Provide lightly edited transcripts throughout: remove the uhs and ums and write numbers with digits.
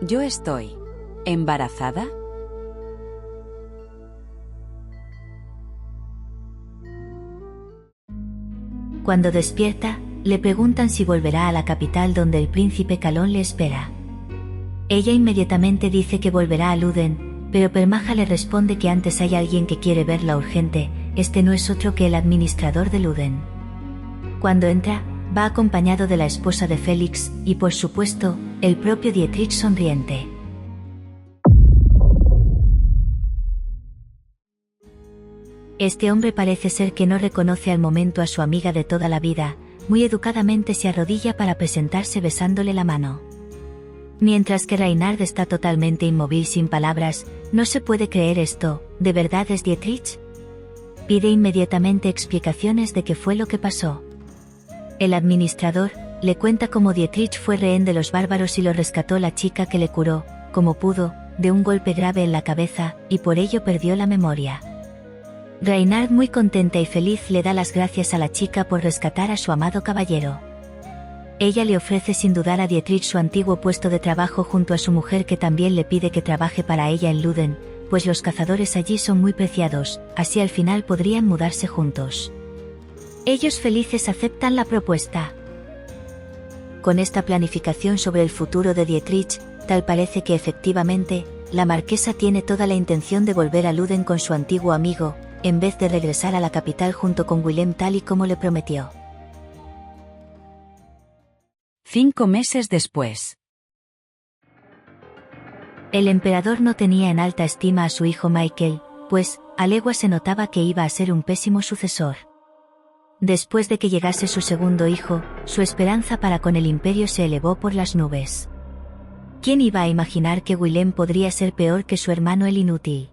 Yo estoy embarazada. Cuando despierta, le preguntan si volverá a la capital donde el príncipe Calón le espera. Ella inmediatamente dice que volverá a Luden, pero Permaja le responde que antes hay alguien que quiere verla urgente. Este no es otro que el administrador de Luden. Cuando entra, va acompañado de la esposa de Félix, y por supuesto, el propio Dietrich sonriente. Este hombre parece ser que no reconoce al momento a su amiga de toda la vida, muy educadamente se arrodilla para presentarse besándole la mano. Mientras que Reinhard está totalmente inmóvil sin palabras, no se puede creer esto, ¿de verdad es Dietrich? Pide inmediatamente explicaciones de qué fue lo que pasó. El administrador le cuenta cómo Dietrich fue rehén de los bárbaros y lo rescató la chica que le curó, como pudo, de un golpe grave en la cabeza, y por ello perdió la memoria. Reinhard, muy contenta y feliz, le da las gracias a la chica por rescatar a su amado caballero. Ella le ofrece sin dudar a Dietrich su antiguo puesto de trabajo junto a su mujer, que también le pide que trabaje para ella en Luden, pues los cazadores allí son muy preciados, así al final podrían mudarse juntos. Ellos felices aceptan la propuesta. Con esta planificación sobre el futuro de Dietrich, tal parece que efectivamente, la marquesa tiene toda la intención de volver a Luden con su antiguo amigo, en vez de regresar a la capital junto con Willem tal y como le prometió. 5 meses después. El emperador no tenía en alta estima a su hijo Michael, pues, a leguas se notaba que iba a ser un pésimo sucesor. Después de que llegase su segundo hijo, su esperanza para con el imperio se elevó por las nubes. ¿Quién iba a imaginar que Willem podría ser peor que su hermano el inútil?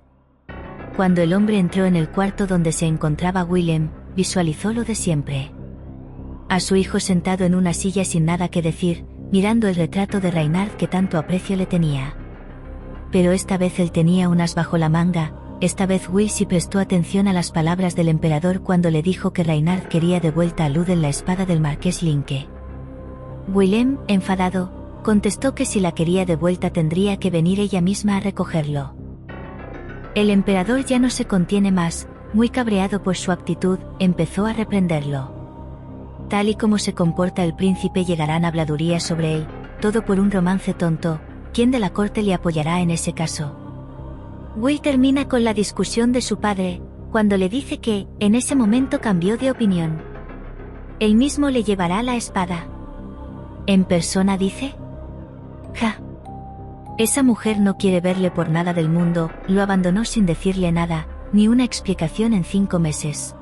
Cuando el hombre entró en el cuarto donde se encontraba Willem, visualizó lo de siempre. A su hijo sentado en una silla sin nada que decir, mirando el retrato de Reinhard que tanto aprecio le tenía. Pero esta vez él tenía un as bajo la manga. Esta vez Will sí prestó atención a las palabras del emperador cuando le dijo que Reinhard quería de vuelta a Luden la espada del marqués Linke. Willem, enfadado, contestó que si la quería de vuelta tendría que venir ella misma a recogerlo. El emperador ya no se contiene más, muy cabreado por su actitud, empezó a reprenderlo. Tal y como se comporta el príncipe llegarán habladurías sobre él, todo por un romance tonto. ¿Quién de la corte le apoyará en ese caso? Will termina con la discusión de su padre, cuando le dice que, en ese momento cambió de opinión. Él mismo le llevará la espada. ¿En persona dice? Ja. Esa mujer no quiere verle por nada del mundo, lo abandonó sin decirle nada, ni una explicación en 5 meses.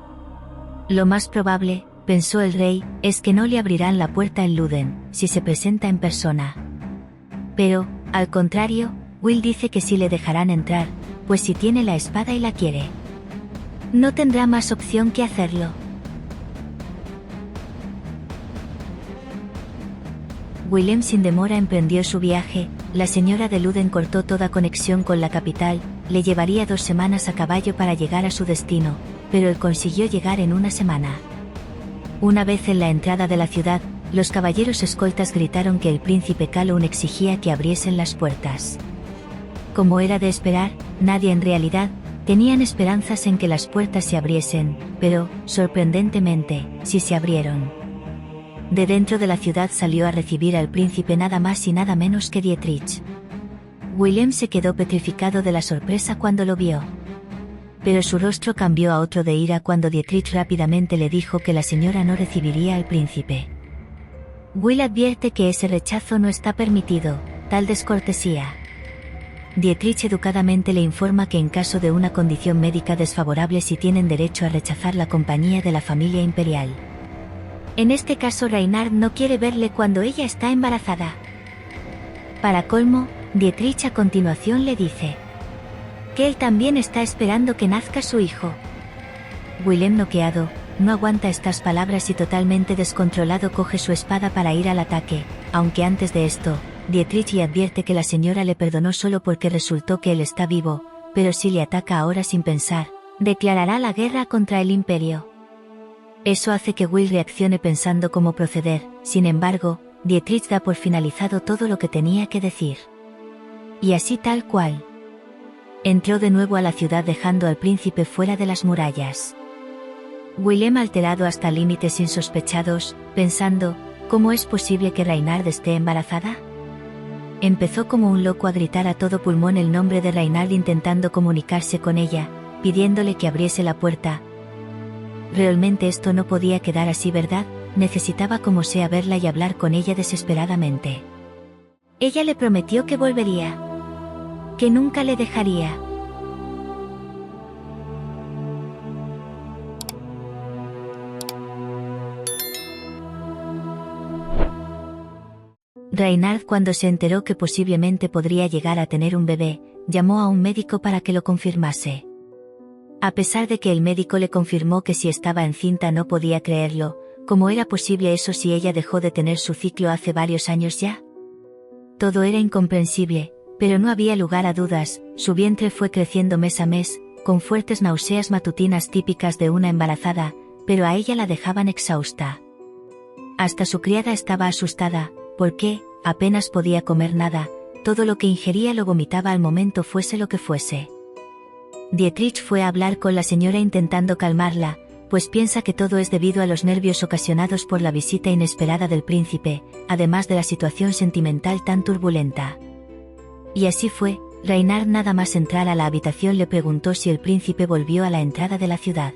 Lo más probable, pensó el rey, es que no le abrirán la puerta en Luden, si se presenta en persona. Pero, al contrario, Will dice que sí le dejarán entrar, pues si tiene la espada y la quiere. No tendrá más opción que hacerlo. Willem sin demora emprendió su viaje. La señora de Luden cortó toda conexión con la capital, le llevaría 2 semanas a caballo para llegar a su destino, pero él consiguió llegar en 1 semana. Una vez en la entrada de la ciudad, los caballeros escoltas gritaron que el príncipe Calón exigía que abriesen las puertas. Como era de esperar, nadie en realidad tenían esperanzas en que las puertas se abriesen, pero, sorprendentemente, sí se abrieron. De dentro de la ciudad salió a recibir al príncipe nada más y nada menos que Dietrich. Willem se quedó petrificado de la sorpresa cuando lo vio. Pero su rostro cambió a otro de ira cuando Dietrich rápidamente le dijo que la señora no recibiría al príncipe. Will advierte que ese rechazo no está permitido, tal descortesía. Dietrich educadamente le informa que en caso de una condición médica desfavorable sí tienen derecho a rechazar la compañía de la familia imperial. En este caso Reinhard no quiere verle cuando ella está embarazada. Para colmo, Dietrich a continuación le dice que él también está esperando que nazca su hijo. Willem, noqueado, no aguanta estas palabras y totalmente descontrolado coge su espada para ir al ataque, aunque antes de esto, Dietrich le advierte que la señora le perdonó solo porque resultó que él está vivo, pero si le ataca ahora sin pensar, declarará la guerra contra el imperio. Eso hace que Will reaccione pensando cómo proceder. Sin embargo, Dietrich da por finalizado todo lo que tenía que decir. Y así tal cual. Entró de nuevo a la ciudad dejando al príncipe fuera de las murallas. Willem, alterado hasta límites insospechados, pensando, ¿cómo es posible que Reynard esté embarazada? Empezó como un loco a gritar a todo pulmón el nombre de Reynard intentando comunicarse con ella, pidiéndole que abriese la puerta. Realmente esto no podía quedar así, ¿verdad? Necesitaba como sea verla y hablar con ella desesperadamente. Ella le prometió que volvería. Que nunca le dejaría. Reynard, cuando se enteró que posiblemente podría llegar a tener un bebé, llamó a un médico para que lo confirmase. A pesar de que el médico le confirmó que si estaba encinta no podía creerlo, ¿cómo era posible eso si ella dejó de tener su ciclo hace varios años ya? Todo era incomprensible, pero no había lugar a dudas, su vientre fue creciendo mes a mes, con fuertes náuseas matutinas típicas de una embarazada, pero a ella la dejaban exhausta. Hasta su criada estaba asustada, porque, apenas podía comer nada, todo lo que ingería lo vomitaba al momento fuese lo que fuese. Dietrich fue a hablar con la señora intentando calmarla, pues piensa que todo es debido a los nervios ocasionados por la visita inesperada del príncipe, además de la situación sentimental tan turbulenta. Y así fue, Reynard nada más entrar a la habitación le preguntó si el príncipe volvió a la entrada de la ciudad.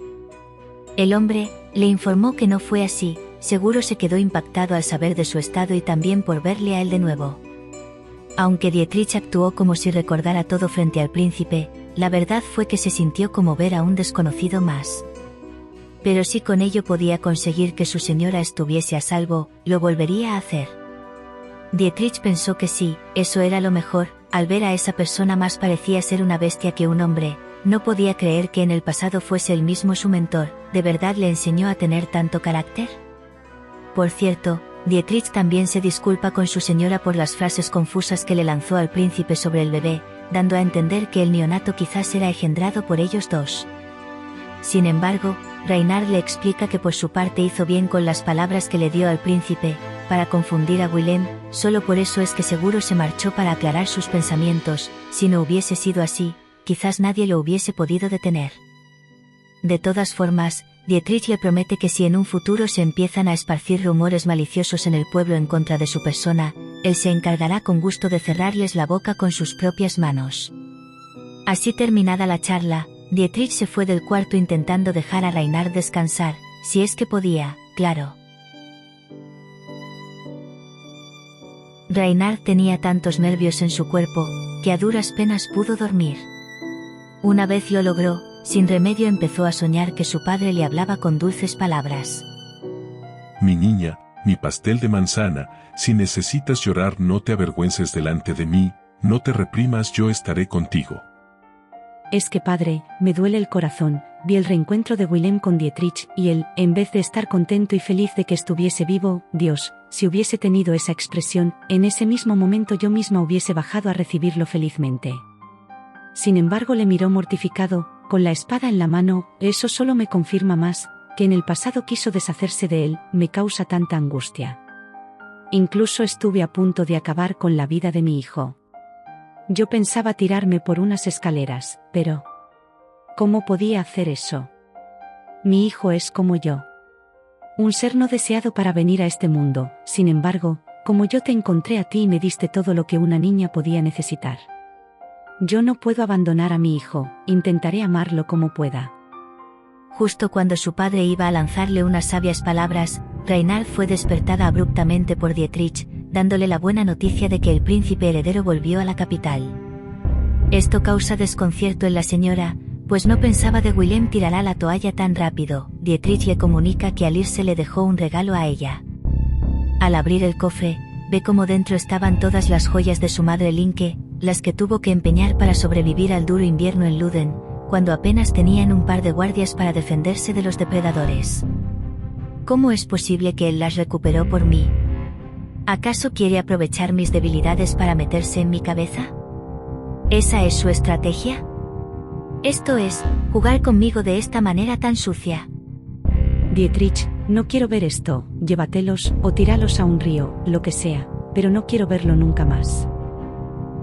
El hombre le informó que no fue así, seguro se quedó impactado al saber de su estado y también por verle a él de nuevo. Aunque Dietrich actuó como si recordara todo frente al príncipe, la verdad fue que se sintió como ver a un desconocido más. Pero si con ello podía conseguir que su señora estuviese a salvo, lo volvería a hacer. Dietrich pensó que sí, eso era lo mejor, al ver a esa persona más parecía ser una bestia que un hombre, no podía creer que en el pasado fuese el mismo su mentor, ¿de verdad le enseñó a tener tanto carácter? Por cierto, Dietrich también se disculpa con su señora por las frases confusas que le lanzó al príncipe sobre el bebé, dando a entender que el neonato quizás era engendrado por ellos dos. Sin embargo, Reynard le explica que por su parte hizo bien con las palabras que le dio al príncipe, para confundir a Willem, solo por eso es que seguro se marchó para aclarar sus pensamientos, si no hubiese sido así, quizás nadie lo hubiese podido detener. De todas formas, Dietrich le promete que si en un futuro se empiezan a esparcir rumores maliciosos en el pueblo en contra de su persona, él se encargará con gusto de cerrarles la boca con sus propias manos. Así terminada la charla, Dietrich se fue del cuarto intentando dejar a Reynard descansar, si es que podía, claro. Reynard tenía tantos nervios en su cuerpo, que a duras penas pudo dormir. Una vez lo logró, sin remedio empezó a soñar que su padre le hablaba con dulces palabras. Mi niña, mi pastel de manzana, si necesitas llorar no te avergüences delante de mí, no te reprimas, yo estaré contigo. Es que padre, me duele el corazón, vi el reencuentro de Willem con Dietrich, y él, en vez de estar contento y feliz de que estuviese vivo, Dios, si hubiese tenido esa expresión, en ese mismo momento yo misma hubiese bajado a recibirlo felizmente. Sin embargo le miró mortificado, con la espada en la mano, eso solo me confirma más, que en el pasado quiso deshacerse de él, me causa tanta angustia. Incluso estuve a punto de acabar con la vida de mi hijo. Yo pensaba tirarme por unas escaleras, pero ¿cómo podía hacer eso? Mi hijo es como yo. Un ser no deseado para venir a este mundo, sin embargo, como yo te encontré a ti y me diste todo lo que una niña podía necesitar. Yo no puedo abandonar a mi hijo, intentaré amarlo como pueda. Justo cuando su padre iba a lanzarle unas sabias palabras, Reynard fue despertada abruptamente por Dietrich, dándole la buena noticia de que el príncipe heredero volvió a la capital. Esto causa desconcierto en la señora, pues no pensaba de Willem tirará la toalla tan rápido. Dietrich le comunica que al irse le dejó un regalo a ella. Al abrir el cofre, ve cómo dentro estaban todas las joyas de su madre Linke, las que tuvo que empeñar para sobrevivir al duro invierno en Luden, cuando apenas tenían un par de guardias para defenderse de los depredadores. ¿Cómo es posible que él las recuperó por mí? ¿Acaso quiere aprovechar mis debilidades para meterse en mi cabeza? ¿Esa es su estrategia? Esto es, jugar conmigo de esta manera tan sucia. Dietrich, no quiero ver esto, llévatelos, o tíralos a un río, lo que sea, pero no quiero verlo nunca más.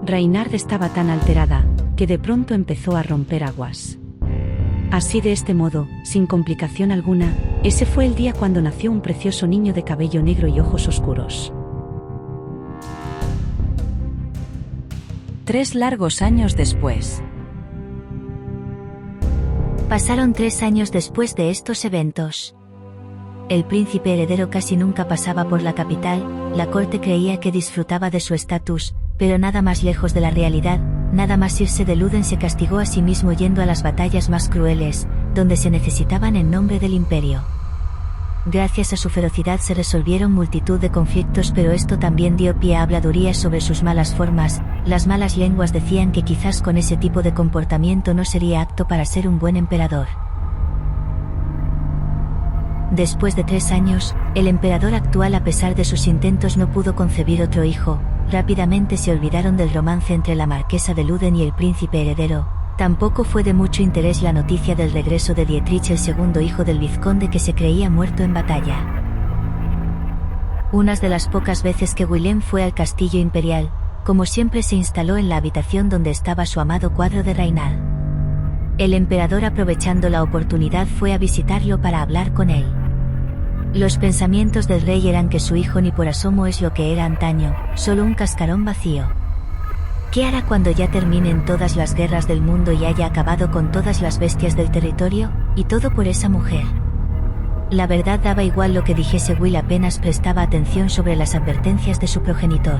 Reynard estaba tan alterada, que de pronto empezó a romper aguas. Así de este modo, sin complicación alguna, ese fue el día cuando nació un precioso niño de cabello negro y ojos oscuros. 3 largos años después. Pasaron 3 años después de estos eventos. El príncipe heredero casi nunca pasaba por la capital, la corte creía que disfrutaba de su estatus, pero nada más lejos de la realidad, nada más irse de Luden se castigó a sí mismo yendo a las batallas más crueles, donde se necesitaban en nombre del imperio. Gracias a su ferocidad se resolvieron multitud de conflictos, pero esto también dio pie a habladurías sobre sus malas formas. Las malas lenguas decían que quizás con ese tipo de comportamiento no sería apto para ser un buen emperador. Después de 3 años, el emperador actual, a pesar de sus intentos, no pudo concebir otro hijo. Rápidamente se olvidaron del romance entre la marquesa de Luden y el príncipe heredero. Tampoco fue de mucho interés la noticia del regreso de Dietrich, el segundo hijo del vizconde que se creía muerto en batalla. Unas de las pocas veces que Willem fue al castillo imperial, como siempre se instaló en la habitación donde estaba su amado cuadro de Reynard. El emperador, aprovechando la oportunidad, fue a visitarlo para hablar con él. Los pensamientos del rey eran que su hijo ni por asomo es lo que era antaño, solo un cascarón vacío. ¿Qué hará cuando ya terminen todas las guerras del mundo y haya acabado con todas las bestias del territorio? Y todo por esa mujer. La verdad, daba igual lo que dijese Will, apenas prestaba atención sobre las advertencias de su progenitor.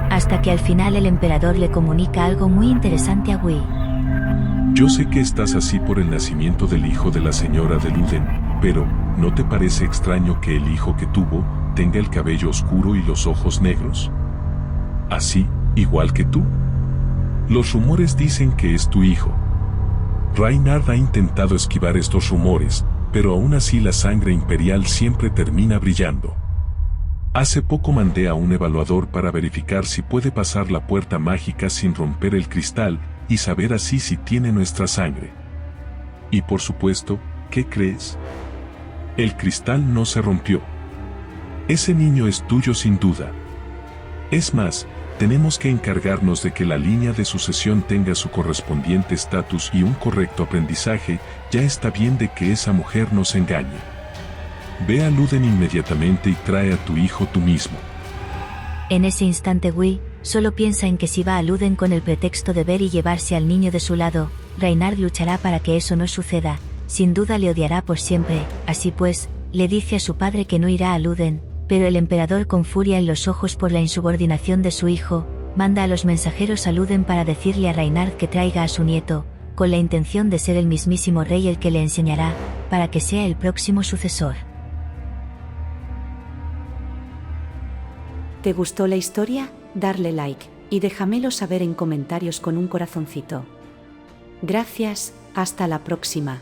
Hasta que al final el emperador le comunica algo muy interesante a Will. Yo sé que estás así por el nacimiento del hijo de la señora de Luden, pero ¿no te parece extraño que el hijo que tuvo tenga el cabello oscuro y los ojos negros? Así, igual que tú. Los rumores dicen que es tu hijo. Reynard ha intentado esquivar estos rumores, pero aún así la sangre imperial siempre termina brillando. Hace poco mandé a un evaluador para verificar si puede pasar la puerta mágica sin romper el cristal y saber así si tiene nuestra sangre. Y por supuesto, ¿qué crees? El cristal no se rompió. Ese niño es tuyo sin duda. Es más, tenemos que encargarnos de que la línea de sucesión tenga su correspondiente estatus y un correcto aprendizaje. Ya está bien de que esa mujer nos engañe. Ve a Luden inmediatamente y trae a tu hijo tú mismo. En ese instante Will solo piensa en que si va a Luden con el pretexto de ver y llevarse al niño de su lado, Reynard luchará para que eso no suceda, sin duda le odiará por siempre. Así pues, le dice a su padre que no irá a Luden, pero el emperador, con furia en los ojos por la insubordinación de su hijo, manda a los mensajeros a Luden para decirle a Reynard que traiga a su nieto, con la intención de ser el mismísimo rey el que le enseñará, para que sea el próximo sucesor. ¿Te gustó la historia? Darle like, y déjamelo saber en comentarios con un corazoncito. Gracias, hasta la próxima.